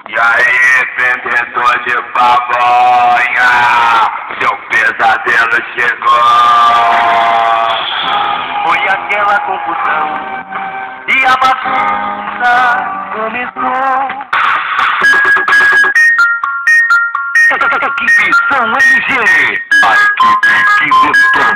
E aí, vendedor de pamonha, seu pesadelo chegou. Foi aquela confusão e a bagunça começou. Equipe São LG, a equipe que lutou.